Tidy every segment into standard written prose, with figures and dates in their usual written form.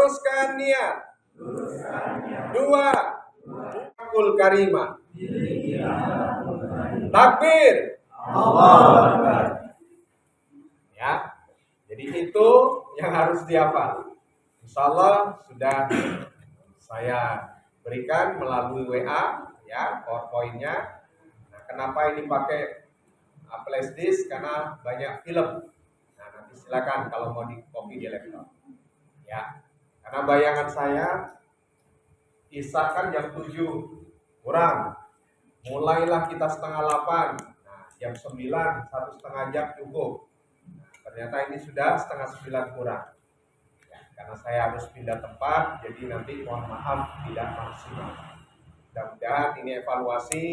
luruskan niat. Dua, akul karimah. Takbir. Ya, jadi itu yang harus dihafal. Insyaallah sudah saya berikan melalui WA ya PowerPoint-nya. Nah, kenapa ini pakai flash disk? Karena banyak film. Nah, nanti silakan kalau mau di copy di laptop. Ya. Karena bayangan saya Isya kan jam 7 kurang. Mulailah kita setengah 8. Nah, jam 9 1,5 jam cukup. Nah, ternyata ini sudah setengah 9 kurang. Ya, karena saya harus pindah tempat, jadi nanti mohon maaf tidak maksimal. Mudah-mudahan ini evaluasi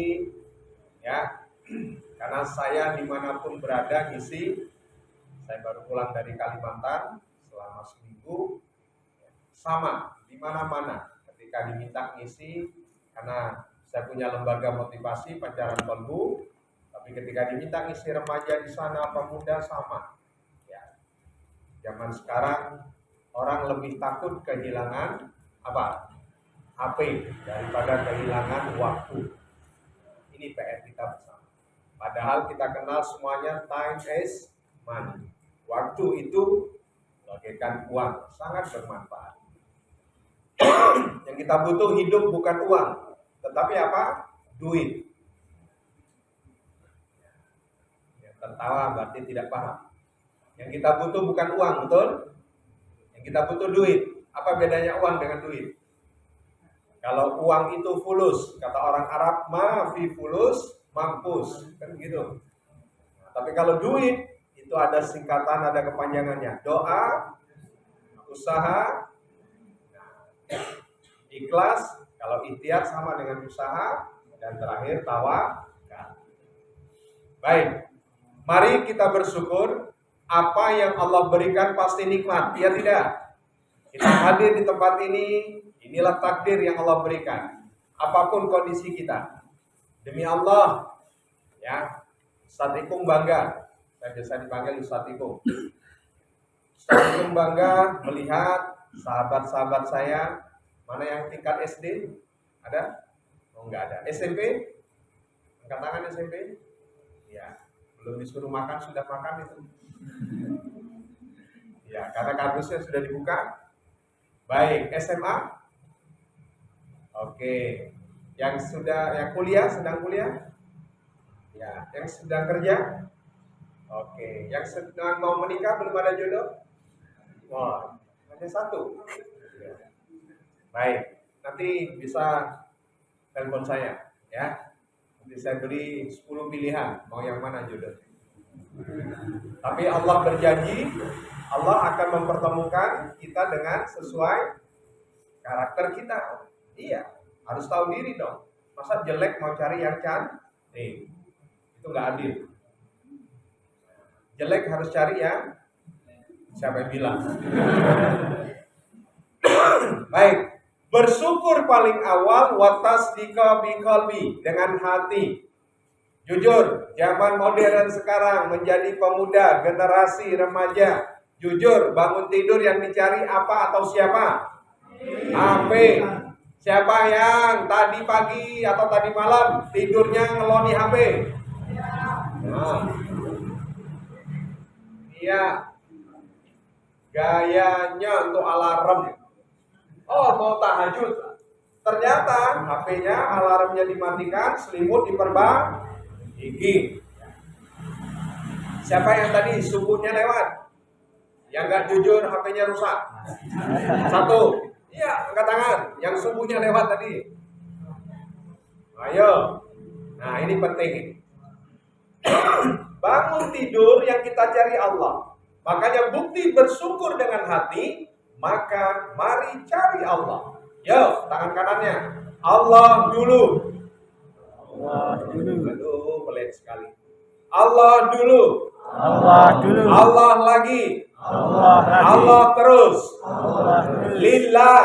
ya. Karena saya dimanapun berada ngisi, saya baru pulang dari Kalimantan selama seminggu, sama di mana-mana ketika diminta ngisi, karena saya punya lembaga motivasi Pancaran Kolbu, tapi ketika diminta ngisi remaja di sana, pemuda sama. Ya. Zaman sekarang orang lebih takut kehilangan apa? HP daripada kehilangan waktu. Ini PR kita bersama. Padahal kita kenal semuanya time is money. Waktu itu bagaikan uang, sangat bermanfaat. Yang kita butuh hidup bukan uang, tetapi apa? Duit. Yang tertawa berarti tidak paham. Yang kita butuh bukan uang, betul? Yang kita butuh duit. Apa bedanya uang dengan duit? Kalau uang itu fulus, kata orang Arab, ma fi fulus mampus, kan gitu. Nah, tapi kalau duit itu ada singkatan, ada kepanjangannya. Doa, usaha, ikhlas, kalau ikhtiar sama dengan usaha, dan terakhir tawakal. Baik, mari kita bersyukur. Apa yang Allah berikan pasti nikmat, ya tidak? Kita hadir di tempat ini, inilah takdir yang Allah berikan. Apapun kondisi kita, demi Allah, ya, Ustaz Ipung bangga. Saya biasa dipanggil Ustaz Ipung. Ustaz Ipung bangga melihat sahabat-sahabat saya. Mana yang tingkat SD? Ada? Oh, enggak ada. SMP? Angkat tangan SMP? Ya, belum disuruh makan sudah makan itu. Ya, karena kardusnya sudah dibuka. Baik, SMA? Oke. Yang kuliah, sedang kuliah? Ya, yang sedang kerja? Oke. Yang sedang mau menikah belum ada jodoh? Wah, hanya satu. Ya. Baik, nanti bisa telepon saya, ya. Nanti saya beri 10 pilihan, mau yang mana jodoh. Tapi Allah berjanji, Allah akan mempertemukan kita dengan sesuai karakter kita. Iya, harus tahu diri dong. Masa jelek mau cari yang cantik? Itu nggak adil. Jelek harus cari yang siapa yang bilang? Baik. Bersyukur paling awal watasdika biqalbi, dengan hati. Jujur, zaman modern sekarang menjadi pemuda, generasi remaja. Jujur, bangun tidur yang dicari apa atau siapa? HP. Siapa yang tadi pagi atau tadi malam tidurnya ngeloni HP? Nah. Iya. Gayanya untuk alarm. Oh, mau tahajud. Ternyata HP-nya alarmnya dimatikan, selimut diperbaiki. Siapa yang tadi subuhnya lewat? Yang nggak jujur HP-nya rusak. Satu. Iya, angkat tangan. Yang subuhnya lewat tadi. Ayo. Nah, ini penting. Bangun tidur yang kita cari Allah. Makanya bukti bersyukur dengan hati. Maka mari cari Allah. Yo, tangan kanannya. Allah dulu. Allah dulu. Aduh, pelit sekali. Allah dulu. Allah dulu. Allah lagi. Allah lagi. Allah terus. Allah terus. Lillah.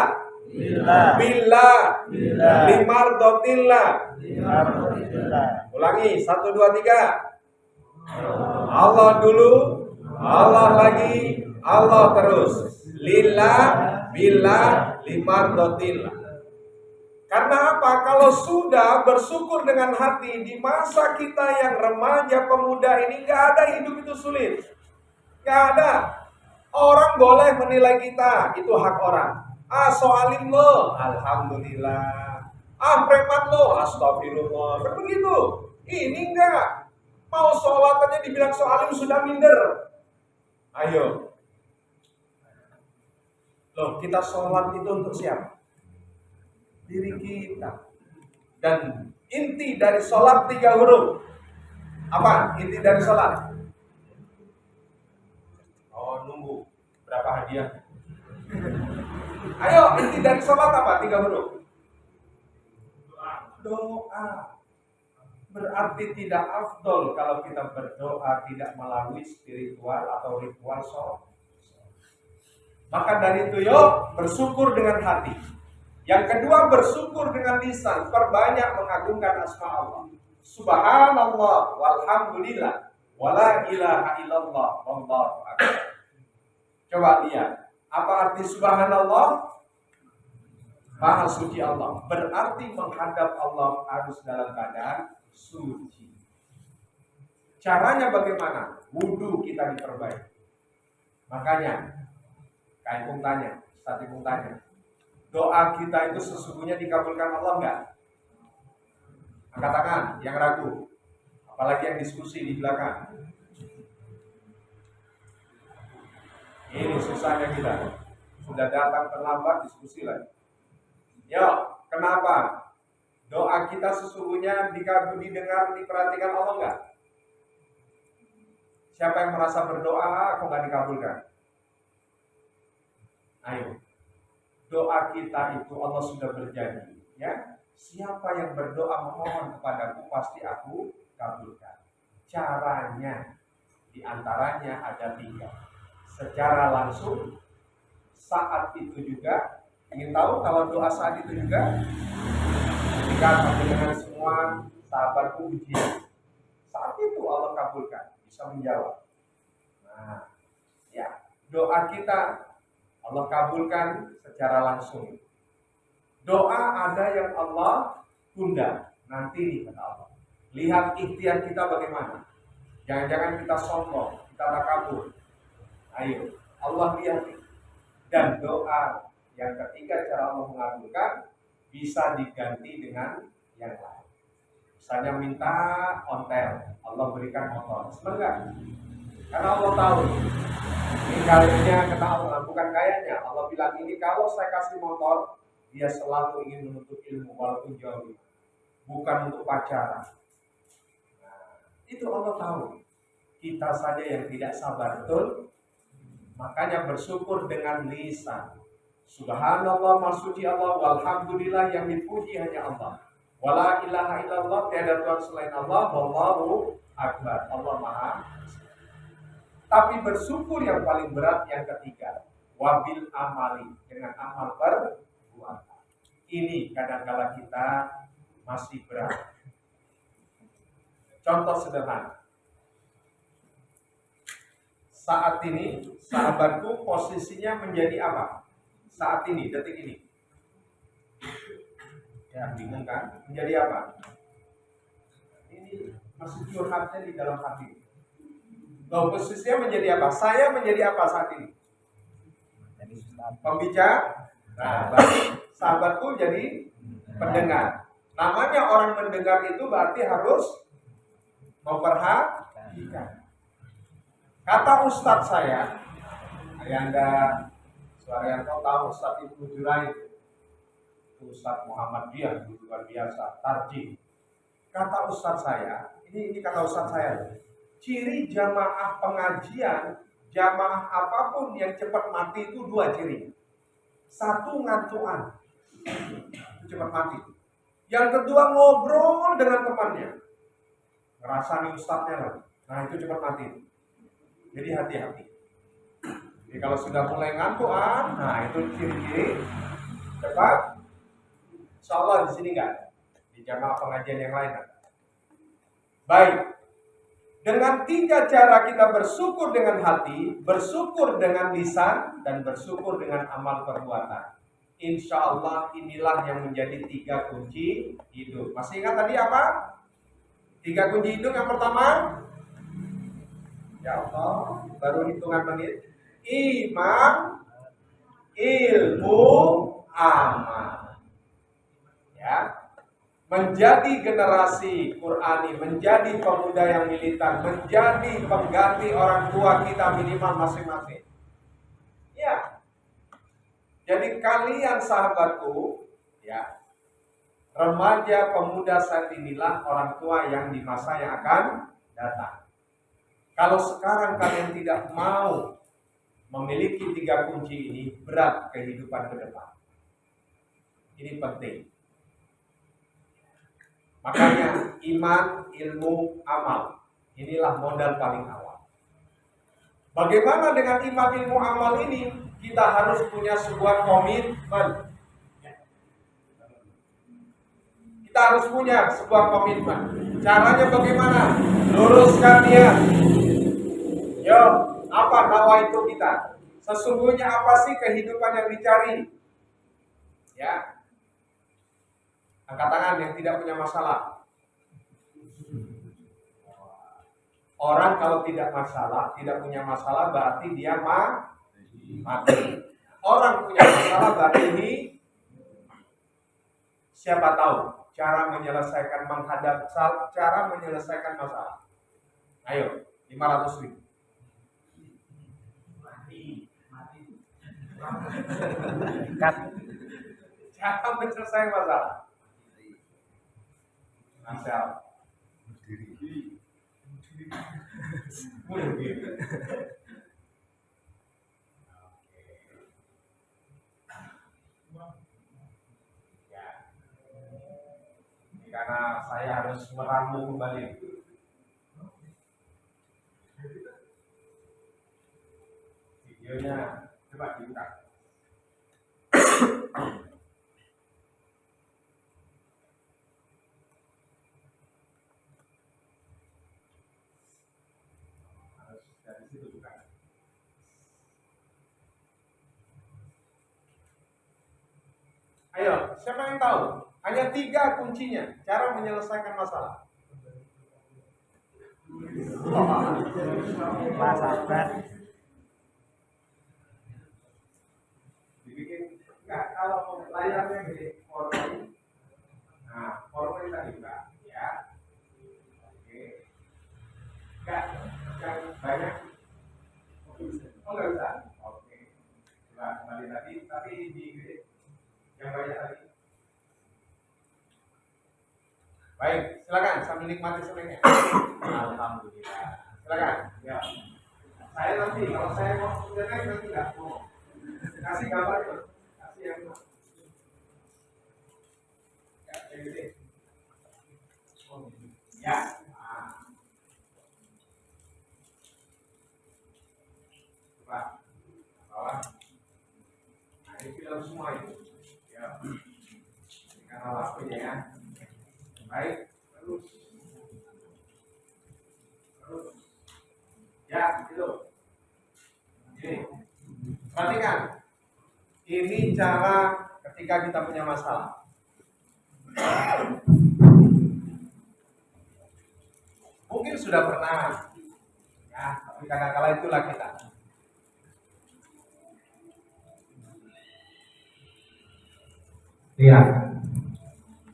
Lillah. Billah. Billah. Limardotillah. Limardotillah. Ulangi, 1, 2, 3. Allah dulu. Allah lagi. Allah terus. Lillah. bila limardotillah. Karena apa? Kalau sudah bersyukur dengan hati di masa kita yang remaja pemuda ini, nggak ada hidup itu sulit, nggak ada. Orang boleh menilai kita, itu hak orang. Soalim lo, alhamdulillah. Preman lo, astagfirullah. Kan begitu. Ini enggak. Mau sholat aja dibilang soalim sudah minder. Ayo. Loh, kita sholat itu untuk siapa? Diri kita. Dan inti dari sholat 3 huruf. Apa inti dari sholat? Oh, nunggu. Berapa hadiah? Ayo, inti dari sholat apa? 3 huruf. Doa. Berarti tidak afdol kalau kita berdoa tidak melalui spiritual atau ritual sholat. Maka dari itu yuk bersyukur dengan hati. Yang kedua bersyukur dengan lisan, perbanyak mengagungkan asma Allah. Subhanallah walhamdulillah wala ilaha illallah wallahu akbar. Coba lihat, apa arti subhanallah? Maha suci Allah. Berarti menghadap Allah harus dalam keadaan suci. Caranya bagaimana? Wudu kita diperbaiki. Makanya Kak Ipung tanya, Ustaz Ipung tanya, doa kita itu sesungguhnya dikabulkan Allah enggak? Angkat tangan yang ragu, apalagi yang diskusi di belakang. Ini susahnya kita, sudah datang terlambat diskusi lagi. Yo, kenapa? Doa kita sesungguhnya didengar, diperhatikan Allah enggak? Siapa yang merasa berdoa kok enggak dikabulkan? Ayo, doa kita itu Allah sudah berjanji, ya. Siapa yang berdoa memohon kepadaku pasti aku kabulkan. Caranya diantaranya ada 3. Secara langsung, saat itu juga. Ingin tahu kalau doa saat itu juga? Ketika dengan semua sahabatku ujian, saat itu Allah kabulkan, bisa menjawab. Nah, ya, doa kita Allah kabulkan secara langsung. Doa ada yang Allah tunda, nanti nih kata Allah. Lihat ikhtiar kita bagaimana. Jangan-jangan kita sombong, kita takabur. Ayo, Allah lihat. Dan doa yang ketiga cara Allah mengabulkan bisa diganti dengan yang lain. Misalnya minta ontel, Allah berikan motor. Sebenarnya, karena Allah tahu ini kayaknya kata Allah, bukan kayaknya. Allah bilang ini kalau saya kasih motor, dia selalu ingin menuntut ilmu walaupun jauh, bukan untuk pacaran. Nah, itu Allah tahu. Kita saja yang tidak sabar, betul? Makanya bersyukur dengan lisan. Subhanallah, maksudnya Allah, walhamdulillah, yang dipuji hanya Allah. Wala ilaha illallah, tiada Tuhan selain Allah, wallahu akbar. Allah Maha. Tapi bersyukur yang paling berat yang ketiga, wabil amali, dengan amal perbuatan. Ini kadang-kala kita masih berat. Contoh sederhana. Saat ini sahabatku posisinya menjadi apa? Saat ini, detik ini. Ya, bingung kan? Menjadi apa? Ini masih curhatnya di dalam hati. Loh, posisinya menjadi apa? Saya menjadi apa saat ini? Pembicara. Nah, sahabatku jadi pendengar. Namanya orang mendengar itu berarti harus memperhatikan. Kata Ustadz saya, Ayanda Suharyanto tahu Ustadz Ibnu Juraid, Ustadz Muhammadiyah luar biasa, tarjih. Kata Ustadz saya, ini kata Ustadz saya, ciri jamaah pengajian, jamaah apapun yang cepat mati itu 2 ciri. 1 ngantuan, itu cepat mati. Yang kedua ngobrol dengan temannya, ngerasani ustadznya lagi. Nah itu cepat mati. Jadi hati-hati. Jadi kalau sudah mulai ngantuan, nah itu ciri-ciri cepat. Insyaallah di sini enggak ada. Di jamaah pengajian yang lain ada. Baik. Dengan 3 cara kita bersyukur dengan hati, bersyukur dengan lisan, dan bersyukur dengan amal perbuatan. Insya Allah inilah yang menjadi 3 kunci hidup. Masih ingat tadi apa? 3 kunci hidup. Yang pertama, ya Allah, baru hitungan menit. Iman, ilmu, amal. Ya. Menjadi generasi Qurani, menjadi pemuda yang militan, menjadi pengganti orang tua kita minimal masing-masing. Ya. Jadi kalian sahabatku, ya, remaja pemuda saat inilah orang tua yang di masa yang akan datang. Kalau sekarang kalian tidak mau memiliki 3 kunci ini, berat kehidupan ke depan. Ini penting. Makanya iman, ilmu, amal. Inilah modal paling awal. Bagaimana dengan iman, ilmu, amal ini? Kita harus punya sebuah komitmen. Kita harus punya sebuah komitmen. Caranya bagaimana? Luruskan niat. Yo, apa nawaitu kita? Sesungguhnya apa sih kehidupan yang dicari? Ya. Angkat tangan yang tidak punya masalah. Orang kalau tidak masalah, tidak punya masalah berarti dia mati. Orang punya masalah berarti ini siapa tahu cara menyelesaikan cara menyelesaikan masalah. Ayo, 500.000. Mati. Cara menyelesaikan masalah. Asal berdiri. Ya. Karena saya harus meramu kembali. Videonya coba dibuka. Ayo, siapa yang tahu? Hanya 3 kuncinya cara menyelesaikan masalah. Dibikin enggak, kalau layarnya gede, PowerPoint. Nah, PowerPoint tadi buka, ya. Oke. Enggak, yang banyak. Oh, enggak bisa. Oke. Coba kembali tadi, tapi di gede. Yang banyak tadi. Baik, silakan sambil nikmati semuanya. Alhamdulillah. Silakan. Ya. Saya nanti kalau saya mau nanti enggak mau. Kasih gambar itu. Kasih yang itu. Ya, yang gede. Ya. Coba. Bawah. Nah, ini film semua itu. Ya. Ini karena waktunya ya. Baik, terus. Ya, itu. Ini. Perhatikan. Ini cara ketika kita punya masalah. Mungkin sudah pernah. Ya, tapi kadang-kala itulah kita. Lihat.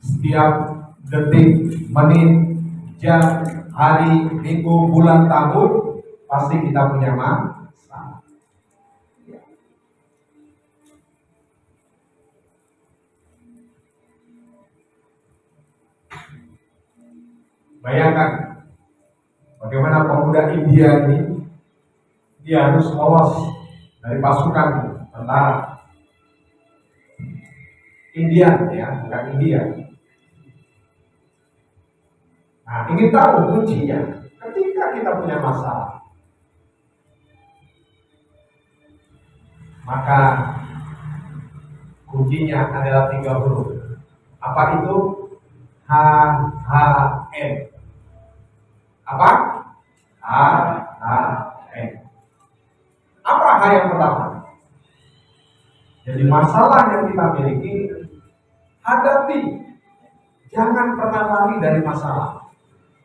Setiap detik, menit, jam, hari, minggu, bulan, tahun pasti kita punya masalah. Bayangkan bagaimana pemuda India ini, dia harus lolos dari pasukan tentara India, ya, bukan India. Nah, ingin tahu kuncinya ketika kita punya masalah, maka kuncinya adalah 3 huruf. Apa itu? HHM. Apa? H-A-N. Apa H yang pertama? Jadi masalah yang kita miliki, hadapi. Jangan pernah lari dari masalah.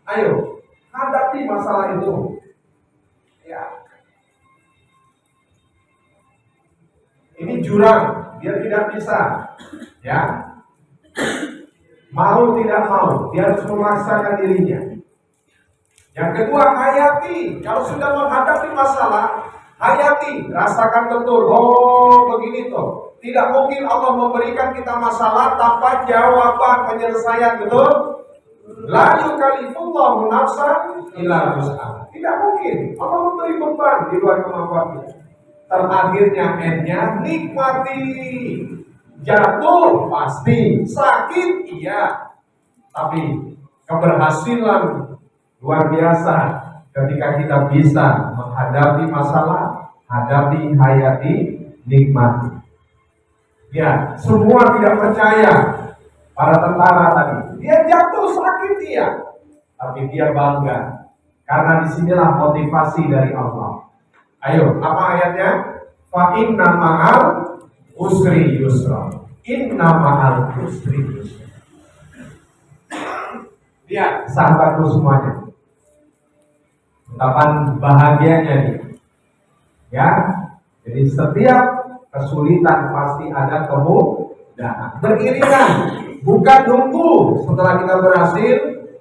Ayo, hadapi masalah itu. Ya. Ini jurang, dia tidak bisa. Ya. Mau tidak mau, dia harus memaksakan dirinya. Yang kedua, hayati. Kalau sudah menghadapi masalah, hayati, rasakan betul. Oh, begini tuh. Tidak mungkin Allah memberikan kita masalah tanpa jawaban penyelesaian, betul? La yukallifullahu nafsan illa wus'aha. Tidak mungkin. Allah memberi beban di luar kemampuannya. Terakhirnya N-nya nikmati. Jatuh pasti, sakit iya. Tapi keberhasilan luar biasa ketika kita bisa menghadapi masalah, hadapi, hayati, nikmati. Ya, semua tidak percaya para tentara tadi. Dia jatuh sakit dia, tapi dia bangga karena disinilah motivasi dari Allah. Ayo, apa ayatnya? Fa inna ma'al usri yusra. Inna ma'al usri yusra. Lihat sahabatku semuanya, ungkapan bahagianya nih. Ya, jadi setiap kesulitan pasti ada kemudahan. Beriringan, bukan nunggu setelah kita berhasil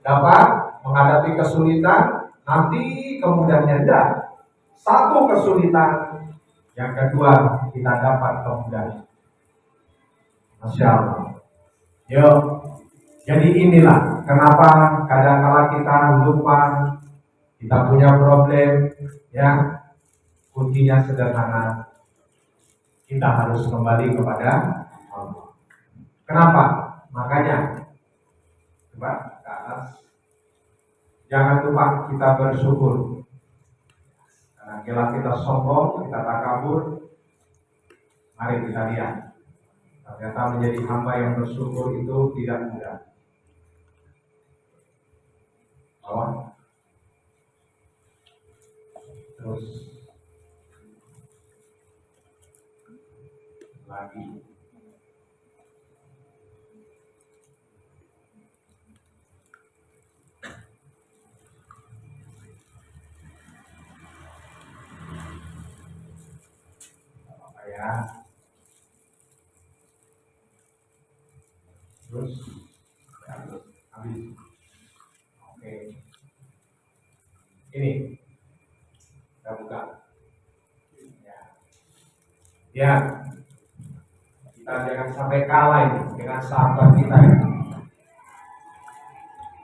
dapat menghadapi kesulitan nanti kemudahannya enggak. Satu kesulitan, yang kedua kita dapat kemudahan. Masya Allah. Yuk, jadi inilah kenapa kadang-kala kita lupa kita punya problem, ya. Kuncinya sederhana. Kita harus kembali kepada Allah. Kenapa? Makanya coba ke atas. Jangan lupa kita bersyukur. Karena kalau kita sombong, kita takabur, mari kita lihat. Ternyata menjadi hamba yang bersyukur itu tidak mudah. Bawah. Terus lagi. Apa ya? Terus habis. Oke. Ini kita buka. Ya. Kita jangan sampai kalah ini dengan sahabat kita ini.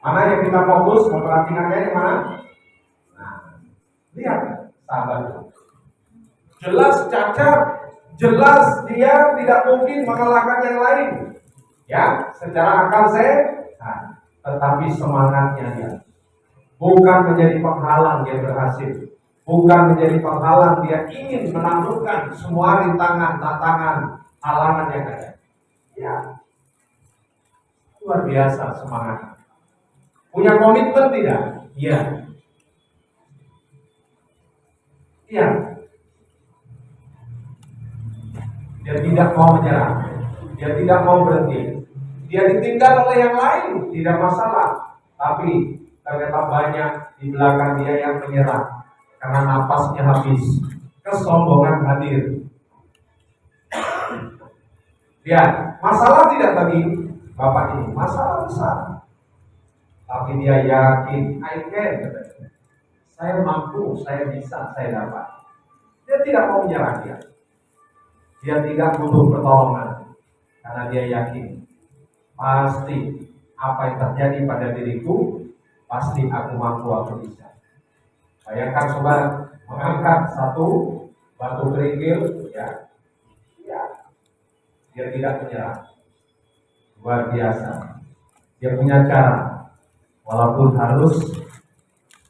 Mana yang kita fokus memperhatikannya yang mana? Nah, lihat sahabat itu. Jelas cacat, jelas dia tidak mungkin mengalahkan yang lain. Ya, secara akal sehat, tetapi semangatnya dia bukan menjadi penghalang dia berhasil, bukan menjadi penghalang dia ingin menaklukkan semua rintangan, tantangan, halangan yang ada. Ya, luar biasa semangat. Punya komitmen tidak? Iya. Iya. Dia tidak mau menyerah. Dia tidak mau berhenti. Dia ditinggal oleh yang lain, tidak masalah. Tapi ternyata banyak di belakang dia yang menyerah karena napasnya habis, kesombongan hadir. Lihat, masalah tidak bagi bapak ini, masalah besar. Tapi dia yakin, I can. Saya mampu, saya bisa, saya dapat. Dia tidak mau menyerah dia. Dia tidak butuh pertolongan karena dia yakin pasti apa yang terjadi pada diriku pasti aku mampu, aku bisa. Bayangkan sobat mengangkat satu batu kerikil, ya, dia tidak menyerah. Luar biasa. Dia punya cara, walaupun harus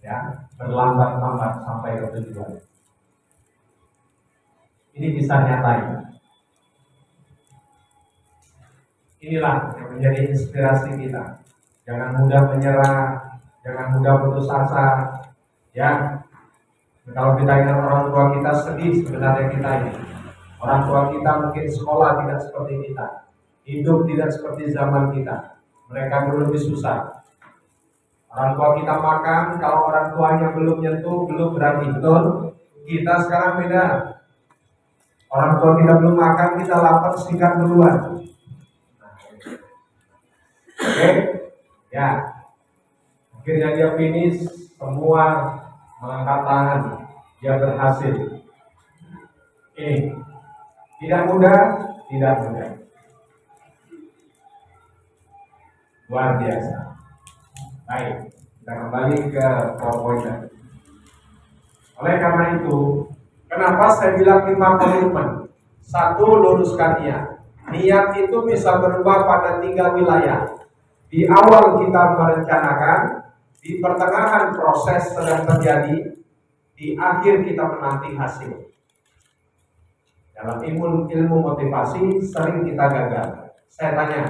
ya berlambat-lambat sampai ke tujuan. Ini kisah nyata ya. Inilah yang menjadi inspirasi kita. Jangan mudah menyerah, jangan mudah putus asa, ya. Kalau kita ingat orang tua kita, sedih sebenarnya kita ini. Orang tua kita mungkin sekolah tidak seperti kita, hidup tidak seperti zaman kita. Mereka dulu lebih susah. Orang tua kita makan, kalau orang tuanya belum nyentuh, belum berani, betul? Kita sekarang beda. Orang tua kita belum makan, kita lapar, sikat duluan. Oke, ya. Akhirnya dia finish, semua mengangkat tangan, dia berhasil. Ini tidak mudah, tidak mudah. Luar biasa. Baik, kita kembali ke PowerPoint. Oleh karena itu, kenapa saya bilang 5 komitmen? 1, luruskan niat. Niat itu bisa berubah pada 3 wilayah. Di awal kita merencanakan, di pertengahan proses sedang terjadi, di akhir kita menanti hasil. Dalam ilmu motivasi sering kita gagal. Saya tanya,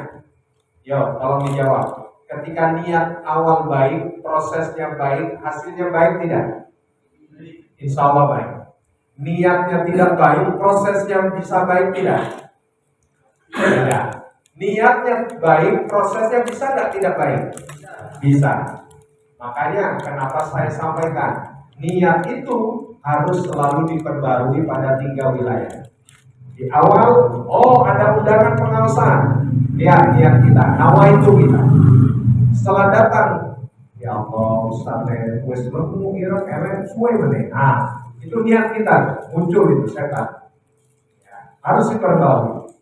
yo tolong dijawab. Ketika niat awal baik, prosesnya baik, hasilnya baik tidak? Insya Allah baik. Niatnya tidak baik, prosesnya bisa baik tidak? Tidak. Niatnya baik, prosesnya bisa tidak baik? Bisa. Makanya kenapa saya sampaikan, niat itu harus selalu diperbarui pada 3 wilayah. Di awal, oh ada undangan pengawasan, lihat niat kita, nawa itu kita. Setelah datang, ya Allah Ustaz, wes memu kira keren suwe meneh. Nah, itu niat kita, muncul itu setan. Ya, harus diperbarui.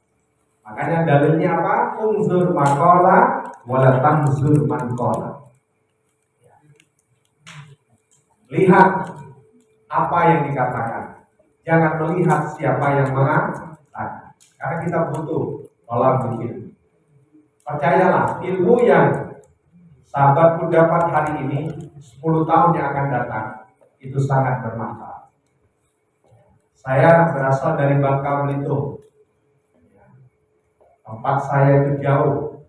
Makanya dalilnya apa? Unzur maqala wala tanzur man qala. Lihat apa yang dikatakan. Jangan melihat siapa yang mengatakan. Karena kita butuh pola pikir. Percayalah, ilmu yang sahabatku dapat hari ini, 10 tahun yang akan datang, itu sangat bermanfaat. Saya berasal dari Bangka Belitung. Tempat saya itu jauh.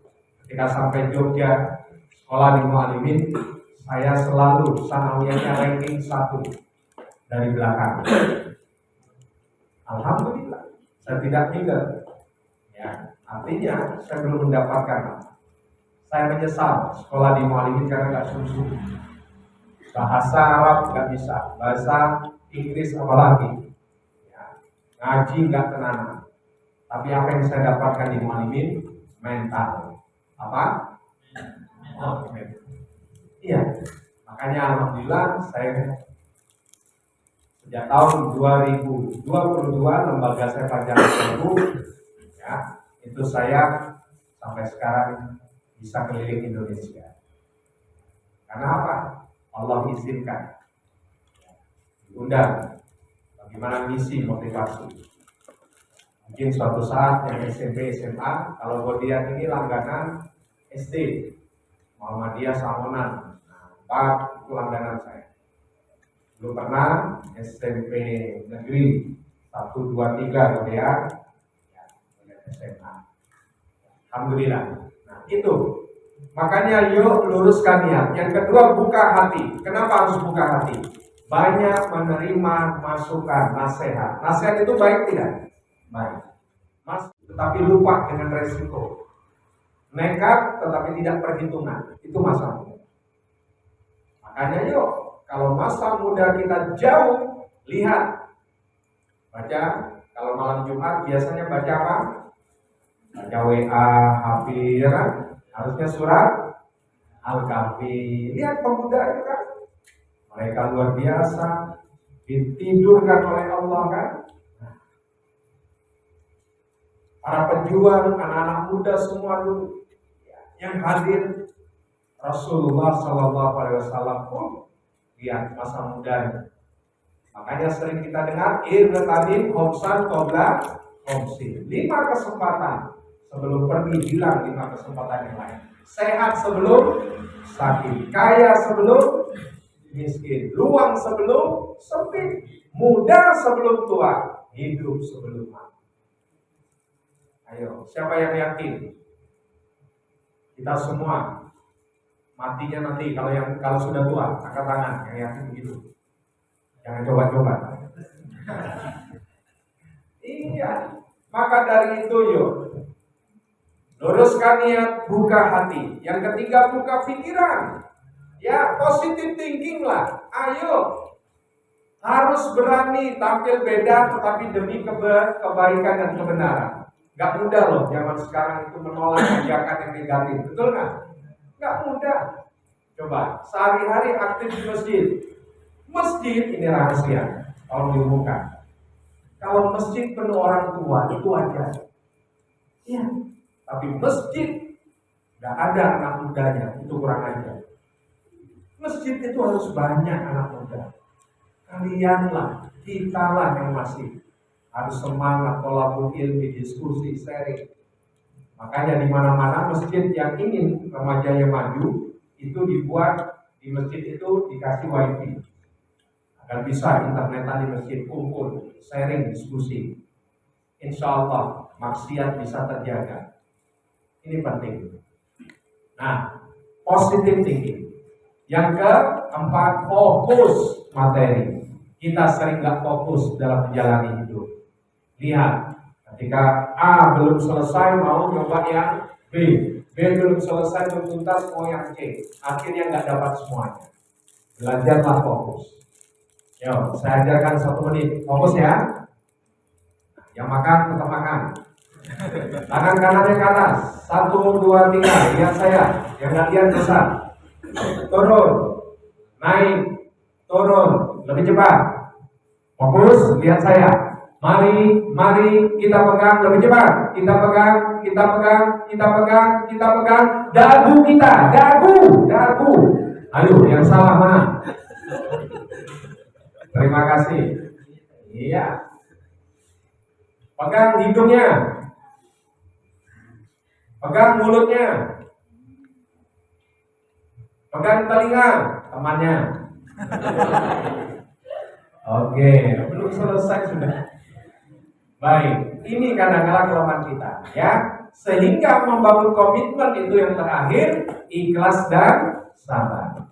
Ketika sampai Jogja, sekolah di Mualimin, saya selalu sanawiyahnya ranking 1 dari belakang. Alhamdulillah, saya tidak tinggal. Ya, artinya saya belum mendapatkan. Saya menyesal sekolah di Mualimin karena nggak sungguh. Bahasa Arab nggak bisa, bahasa Inggris apalagi. Ya, ngaji nggak tenang. Tapi apa yang saya dapatkan di Mualimin, mental. Apa? Oh, mental. Iya, makanya alhamdulillah saya sejak tahun 2022 lembaga saya Panjang Baru, ya, itu saya sampai sekarang bisa keliling Indonesia. Karena apa? Allah izinkan. Diundang. Bagaimana misi motivasi. Mungkin suatu saat yang SMP, SMA, kalau Godian ini langganan SD, Muhammadiyah Samonan. Nah, 4 itu langganan saya. Belum pernah SMP negeri 1, 2, 3 Godian, ya, SMA. Alhamdulillah. Nah, itu. Makanya yuk luruskan niat. Yang kedua, buka hati. Kenapa harus buka hati? Banyak menerima masukan, nasihat. Nasihat itu baik tidak? Baik. Tetapi lupa dengan resiko. Nekat tetapi tidak perhitungan. Itu masalahnya. Makanya yuk, kalau masa muda kita jauh, lihat. Baca, kalau malam Jumat biasanya baca apa? Baca WA, HP, ya kan? Harusnya surat Al-Kahfi. Lihat pemuda itu kan, mereka luar biasa, ditidurkan oleh Allah kan. Para pejuang, anak-anak muda semua dulu yang hadir, Rasulullah SAW pun lihat masa muda. Makanya sering kita dengar irtadim khomsan qabla khomsin. 5 kesempatan sebelum pergi, hilang 5 kesempatan yang lain. Sehat sebelum sakit, kaya sebelum miskin, luang sebelum sempit, muda sebelum tua, hidup sebelum mati. Ayo, siapa yang yakin? Kita semua matinya nanti kalau sudah tua, angkat tangan yang yakin begitu. Jangan coba-coba. Iya. Maka dari itu yuk, luruskan niat, buka hati. Yang ketiga, buka pikiran. Ya, positive thinking lah. Ayo. Harus berani tampil beda tetapi demi kebaikan dan kebenaran. Gak mudah loh zaman sekarang itu menolak ajakan yang negatif. Betul nggak? Gak mudah. Coba sehari-hari aktif di masjid. Masjid ini rahasia. Tolong diumumkan. Kalau masjid penuh orang tua itu wajar. Iya. Tapi masjid gak ada anak mudanya, itu kurang ajar. Masjid itu harus banyak anak muda. Kalianlah, kitalah yang masih harus semangat, tolabul ilmi, diskusi, sharing. Makanya di mana-mana masjid yang ingin remajanya maju itu dibuat di masjid itu dikasih wifi agar bisa internetan di masjid, kumpul, sharing, diskusi. Insya Allah maksiat bisa terjaga. Ini penting. Nah, positive thinking. Yang keempat, fokus materi. Kita sering gak fokus dalam menjalani hidup. Lihat, ketika A belum selesai mau coba yang B belum selesai belum tuntas mau yang C, akhirnya gak dapat semuanya. Belajarlah fokus. Yo, saya ajarkan 1 menit, fokus ya. Yang makan tetap makan. Tangan kanannya ke atas, 1, 2, 3. Lihat saya, yang latihan besar. Turun, naik, turun, lebih cepat. Fokus, lihat saya. Mari kita pegang lebih cepat. Kita pegang. Dagu kita, dagu. Ayo, yang salah mana? Terima kasih. Iya. Pegang hidungnya. Pegang mulutnya. Pegang telinga temannya. Oke, belum selesai sudah. Baik, ini kadang-kadang kelemahan kita, ya. Sehingga membangun komitmen itu yang terakhir, ikhlas dan sabar.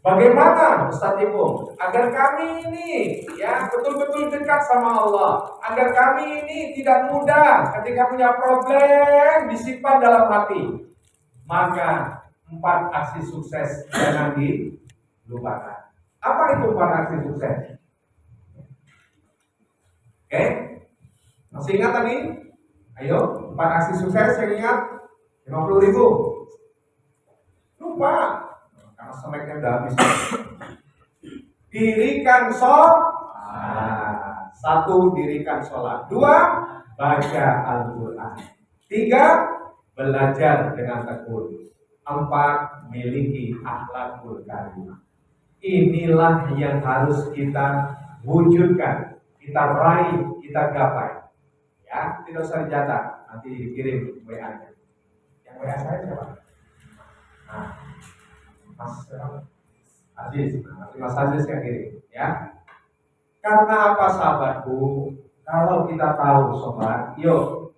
Bagaimana Ustaz Ibu? Agar kami ini ya betul-betul dekat sama Allah, agar kami ini tidak mudah ketika punya problem disimpan dalam hati. Maka 4 aksi sukses jangan dilupakan. Apa itu 4 aksi sukses? Oke, masih ingat tadi? Ayo, 4 aksi sukses yang ingat 50.000. Lupa, karena snacknya udah habis. Dirikan sholat. 1, dirikan sholat. 2, baca Al-Quran. 3, belajar dengan tekun. 4, miliki akhlakul karimah. Inilah yang harus kita wujudkan, kita raih, kita gapai. Ya, tidak usah dicatat, nanti dikirim WA-nya. Yang WA saya siapa? Nah, Mas Aziz, nanti Mas Aziz yang kirim, ya. Karena apa sahabatku? Kalau kita tahu sobat, yuk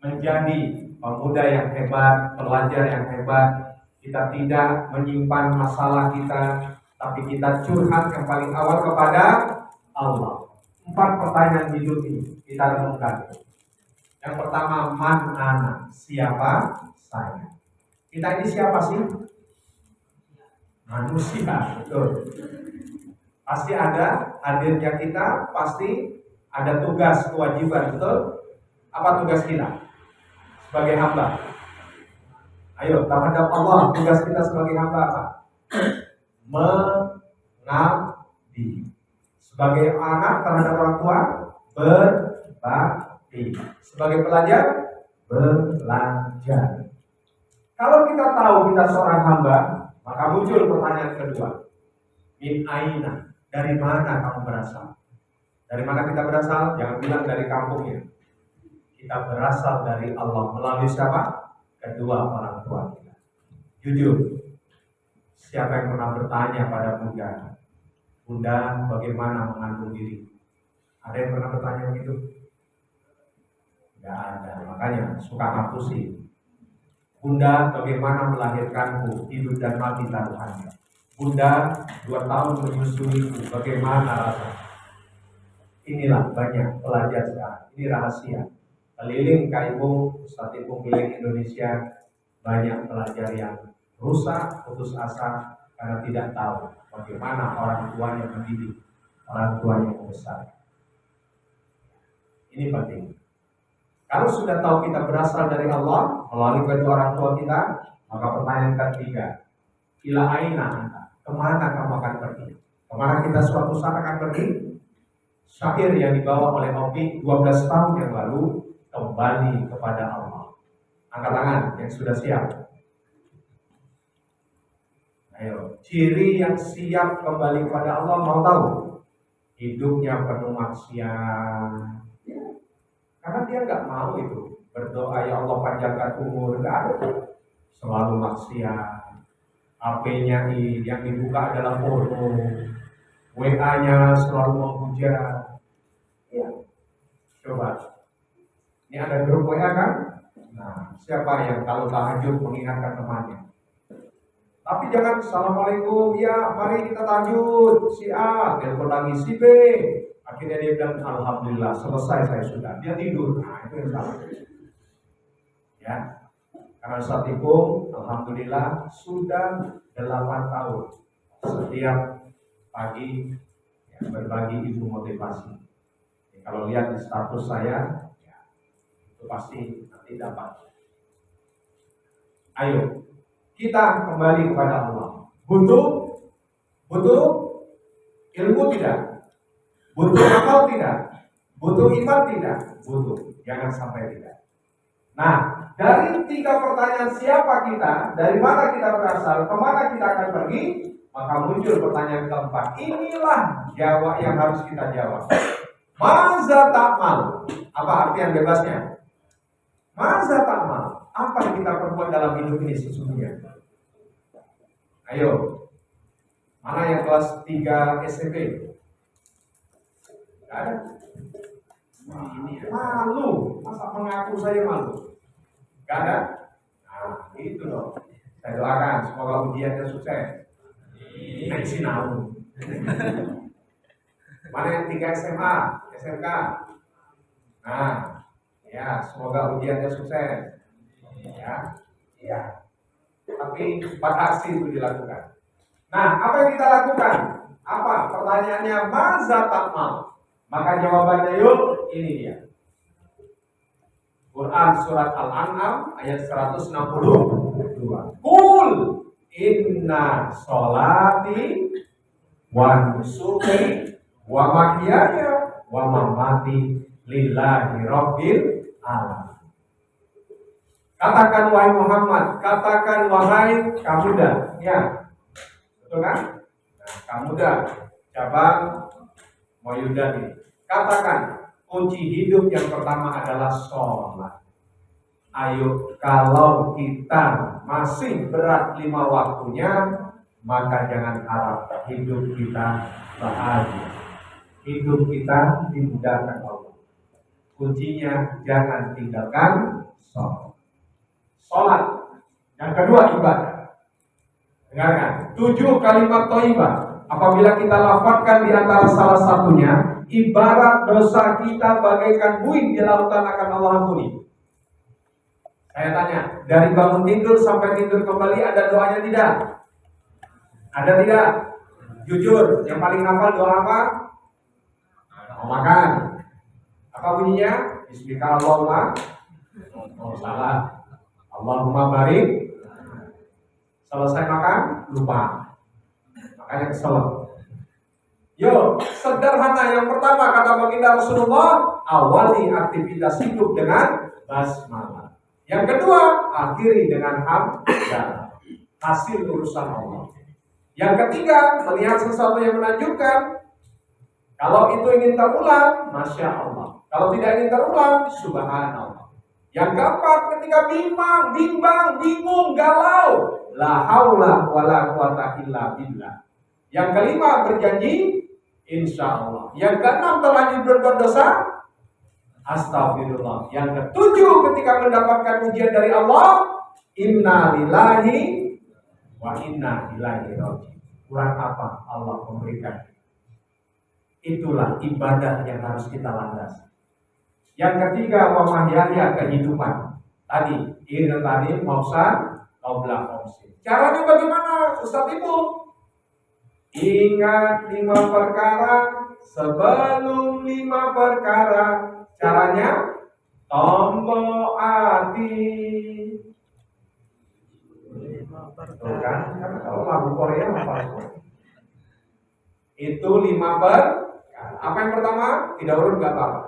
menjadi pemuda yang hebat, pelajar yang hebat. Kita tidak menyimpan masalah kita, tapi kita curhat yang paling awal kepada Allah. 4 pertanyaan hidup ini kita renungkan. Yang pertama, man ana, siapa saya? Kita ini siapa sih? Manusia, betul. Pasti ada hadirnya kita, pasti ada tugas, kewajiban, betul? Apa tugas kita sebagai hamba? Ayo, terhadap Allah, tugas kita sebagai hamba apa? Mengabdi. Sebagai anak terhadap orang tua, berbakti. Sebagai pelajar, belajar. Kalau kita tahu kita seorang hamba, maka muncul pertanyaan kedua. Min aina, dari mana kamu berasal? Dari mana kita berasal? Jangan bilang dari kampungnya. Kita berasal dari Allah. Melalui siapa? Kedua orang tua kita. Jujur, siapa yang pernah bertanya pada Bunda, Bunda bagaimana mengandung diri? Ada yang pernah bertanya begitu? Tidak ada, makanya suka ngapusin. Bunda bagaimana melahirkanku, hidup dan mati taruhannya. Bunda 2 tahun menyusuiku, bagaimana rasanya? Inilah banyak pelajar sekarang. Ini rahasia. Keliling Kaimu, Ustadz Ipung milik Indonesia, banyak pelajar yang rusak, putus asa karena tidak tahu bagaimana orang tuanya mendidik, orang tuanya membesar. Ini penting. Kalau sudah tahu kita berasal dari Allah melalui kedua orang tua kita, maka pertanyaan ketiga, ila aina anta? Kemana kamu akan pergi? Kemana kita suatu saat akan pergi? Syair yang dibawa oleh Opi 12 tahun yang lalu, kembali kepada Allah. Angkat tangan yang sudah siap. Ayo, ciri yang siap kembali kepada Allah mau tahu? Hidupnya penuh maksiat. Karena dia nggak mau itu berdoa ya Allah panjangkan umur, nggak ada. Selalu maksiat. HP-nya yang dibuka adalah porno. WA-nya selalu menghujat. Ya, coba. Ini ada grup WA kan? Nah, siapa yang kalau tahajud mengingatkan temannya? Tapi jangan assalamualaikum, ya mari kita tahajud. Si A telepon lagi si B. Akhirnya dia bilang alhamdulillah selesai saya sudah. Dia tidur. Nah itu yang salah. Ya, karena saat itu alhamdulillah sudah 8 tahun setiap pagi ya, berbagi ilmu motivasi. Ya, kalau lihat di status saya, ya, itu pasti nanti dapat. Ayo kita kembali kepada Allah. Butuh ilmu tidak? Butuh akal tidak? Butuh iman tidak? Butuh. Jangan sampai tidak. Nah, dari 3 pertanyaan siapa kita, dari mana kita berasal, kemana kita akan pergi, maka muncul pertanyaan keempat. Inilah jawab yang harus kita jawab. Maza ta'mal. Apa artian bebasnya? Maza ta'mal. Apa yang kita perbuat dalam hidup ini sesungguhnya? Ayo. Mana yang kelas 3 SMP? Gak ada. Malu. Masa mengaku saya malu? Gak ada? Nah, itu loh. Saya doakan semoga ujiannya sukses. Ini sinau. Mana yang 3 SMA, SMK? Nah, ya semoga ujiannya sukses. Ya. Tapi 4 aksi itu dilakukan. Nah, apa yang kita lakukan? Apa? Pertanyaannya maza ta'mal. Maka jawabannya yuk, ini dia. Quran surat Al-An'am ayat 162. Qul inna sholati wa nusuki wa mahyaya wa mamati lillahi rabbil alamin. Katakan wahai Muhammad, katakan wahai Kamuda, ya, betul kan? Nah, Kamuda, cabang Moyudani. Katakan kunci hidup yang pertama adalah sholat. Ayo, kalau kita masih berat 5 waktunya, maka jangan harap hidup kita bahagia. Hidup kita dimudahkan Allah. Kuncinya jangan tinggalkan sholat. Sholat. Yang kedua ibadah. Dengarkan, 7 kalimat thayyibah. Apabila kita lafadzkan di antara salah satunya, ibarat dosa kita bagaikan buih di lautan akan Allah ampuni. Saya tanya, dari bangun tidur sampai tidur kembali ada doanya tidak? Ada tidak? Jujur, yang paling hafal doa apa? Mau makan. Apa bunyinya? Bismika Allahumma. Oh salah. Allahumma barik. Selesai makan, lupa. Makanya kesel. Yo, sederhana. Yang pertama kata baginda Rasulullah, awali aktivitas hidup dengan basmalah. Yang kedua, akhiri dengan hamdalah. Hasil urusan Allah. Yang ketiga, melihat sesuatu yang menakjubkan. Kalau itu ingin terulang, masya Allah. Kalau tidak ingin terulang, subhanallah. Yang keempat, ketika bimbang, bingung, galau, la haula wala quwata illa billah. Yang kelima, berjanji insya Allah. Yang keenam, terlanjur berbuat dosa, astagfirullah. Yang ketujuh, ketika mendapatkan ujian dari Allah, inna lillahi wa inna ilaihi raji'un. kurang apa Allah memberikan. Itulah ibadah yang harus kita landasi. Yang ketiga, wamahyaya kehidupan. Tadi, tadi mausan, qaubla qomsin. Caranya bagaimana, Ustaz Ibu? Ingat 5 perkara sebelum 5 perkara. Caranya, tombo hati. Tuh kan? Karena kalau lagu Korea apa? Itu 5 perkara. Apa yang pertama? Tidak urut gak apa-apa.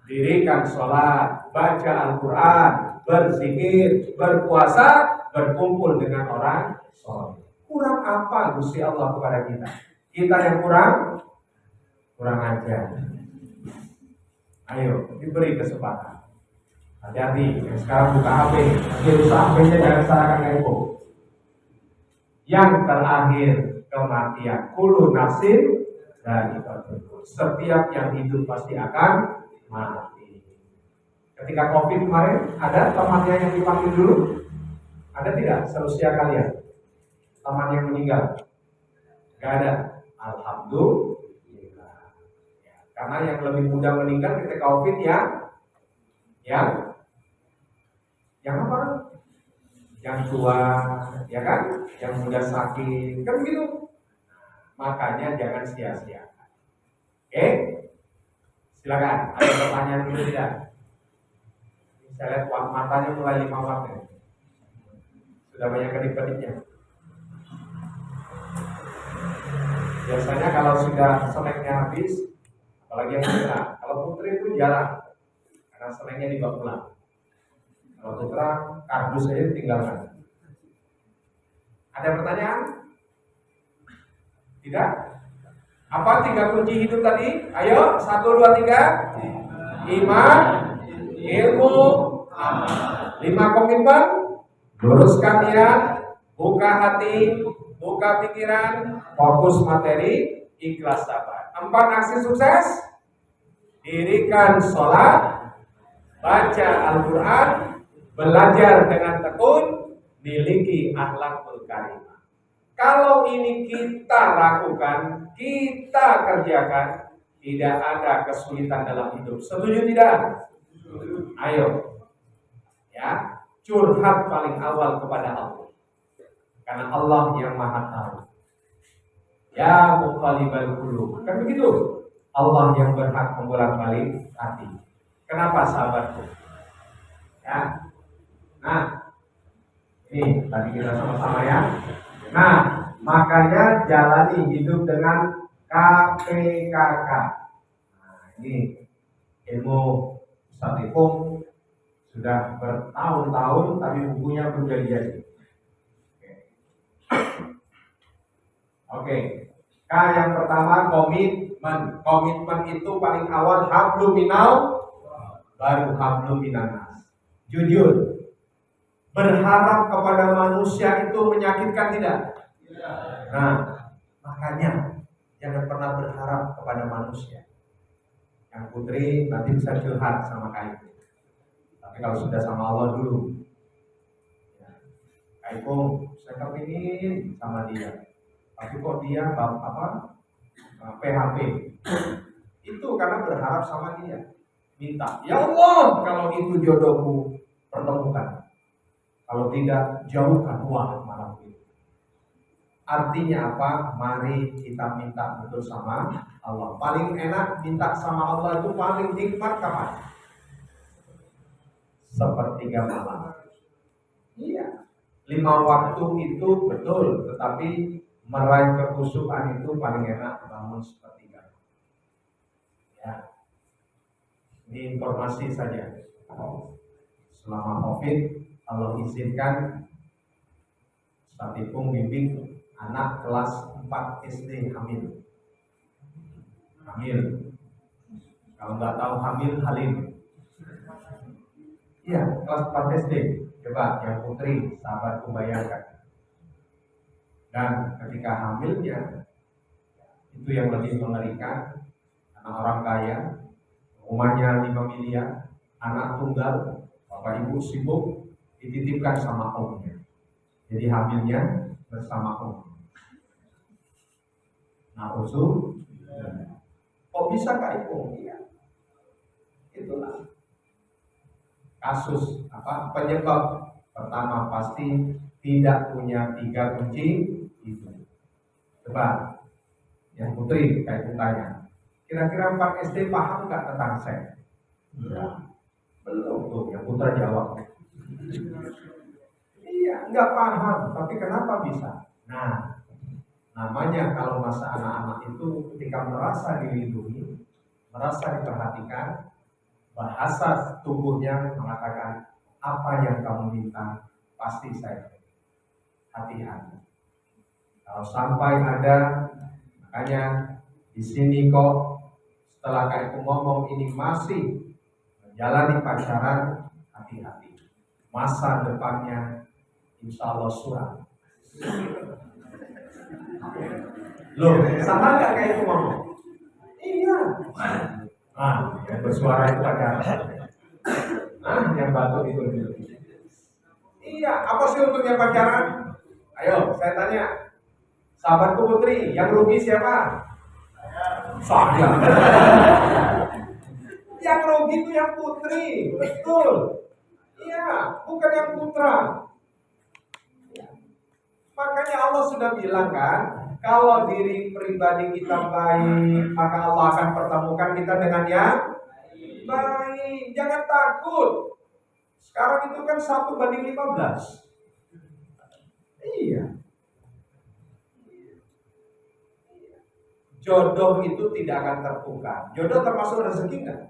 Dirikan sholat, baca Al-Quran, berzikir, berpuasa, berkumpul dengan orang soleh. Kurang apa Gusti Allah kepada kita? Kita yang kurang ajar. Ayo, diberi kesempatan. Hati-hati, sekarang buka HP, dia rusak HP-nya, jangan salahkan ibu. Yang terakhir, kematian. Kullu nafsin dha'iqatul maut. Setiap yang hidup pasti akan mati. Ketika COVID kemarin, ada temannya yang dipanggil dulu? Ada tidak seusia kalian? Teman yang meninggal? Gak ada. Alhamdulillah. Ya, karena yang lebih muda meninggal ketika COVID yang apa? Yang tua, ya kan? Yang muda sakit, kan begitu. Makanya jangan sia-siakan. Oke? Silakan. Ada pertanyaan dulu tidak? Saya lihat matanya mulai 5 watt ya. Sudah banyak kedip-kedipnya. Biasanya kalau sudah snacknya habis, apalagi yang putra. Kalau putri itu jarang, karena snacknya dibawa pulang. Kalau putra, kardus saja ditinggalkan. Ada pertanyaan? Tidak? Apa 3 kunci hidup tadi? Ayo, 1, 2, 3. Iman, ilmu, amal. 5 komitmen. Luruskan niat, buka hati, buka pikiran, fokus materi, ikhlas sabar. 4 aksi sukses. Dirikan sholat, baca Al-Quran, belajar dengan tekun, miliki akhlakul karimah. Kalau ini kita lakukan, kita kerjakan, tidak ada kesulitan dalam hidup. Setuju tidak? Ayo, ya, curhat paling awal kepada Allah, karena Allah yang maha tahu. Ya muqallibal qulub, kan begitu? Allah yang berhak membolak-balik hati. Kenapa sahabatku? Ya, nah, ini tadi kita sama-sama ya. Nah, makanya jalani hidup dengan KPKK. Nah, ini ilmu Ustaz Ipung sudah bertahun-tahun, tapi bukunya belum jadi. Oke. K yang pertama komitmen. Komitmen itu paling awal hablum minal, baru hablum minanas. Jujur. Berharap kepada manusia itu menyakitkan tidak? Nah, makanya jangan pernah berharap kepada manusia. Yang putri nanti bisa curhat sama Kak Ipung. Tapi kalau sudah sama Allah dulu, ya, Kak Ipung, saya kepingin sama dia. Tapi kok dia PHP? Itu karena berharap sama dia. Minta, ya Allah, kalau itu jodohku, pertemukan. Kalau tidak, jauhkan. Wah, malam itu. Artinya apa? Mari kita minta betul sama Allah. Paling enak minta sama Allah itu paling nikmat kapan? Sepertiga malam. Iya. 5 waktu itu betul, tetapi meraih kekhusyukan itu paling enak bangun sepertiga. Ya. Ini informasi saja. Selama COVID, Allah izinkan Ustaz Ipung bimbing anak kelas 4 SD hamil. Kalau nggak tahu hamil, halim. Iya, kelas 4 SD. Coba yang putri, sahabatku bayangkan. Dan ketika hamilnya, itu yang lebih mengerikan. Anak orang kaya, rumahnya 5 miliar, anak tunggal, bapak ibu sibuk, dititipkan sama omnya. Jadi hamilnya bersama om. Nauzubillah. Kok bisa Kak Ipung? Iya. Itulah kasus penyebab pertama pasti tidak punya 3 kunci itu. Coba yang putri Kak Ipung tanya. Kira-kira 4 SD paham nggak tentang seks? Belum tuh, yang putra jawab. Iya, nggak paham. Tapi kenapa bisa? Nah, namanya kalau masa anak-anak itu ketika merasa dilindungi, merasa diperhatikan, bahasa tubuhnya mengatakan apa yang kamu minta pasti saya beri. Hati-hati. Kalau sampai ada, makanya di sini kok setelah kayak ngomong ini masih menjalani pacaran, hati-hati. Masa depannya insya Allah suram. Loh, sama nggak kayak itu ngomong? Iya. Yang bersuara itu ada. Yang batuk itu. Iya, apa sih untungnya pacaran? Ayo, saya tanya. Sahabatku Putri, yang rugi siapa? Saya. Yang rugi itu yang Putri, betul. Iya, bukan yang putra. Makanya Allah sudah bilang kan, kalau diri pribadi kita baik, maka Allah akan pertemukan kita dengan yang baik. Jangan takut. Sekarang itu kan 1:15. Iya. Jodoh itu tidak akan tertukar. Jodoh termasuk rezeki nggak?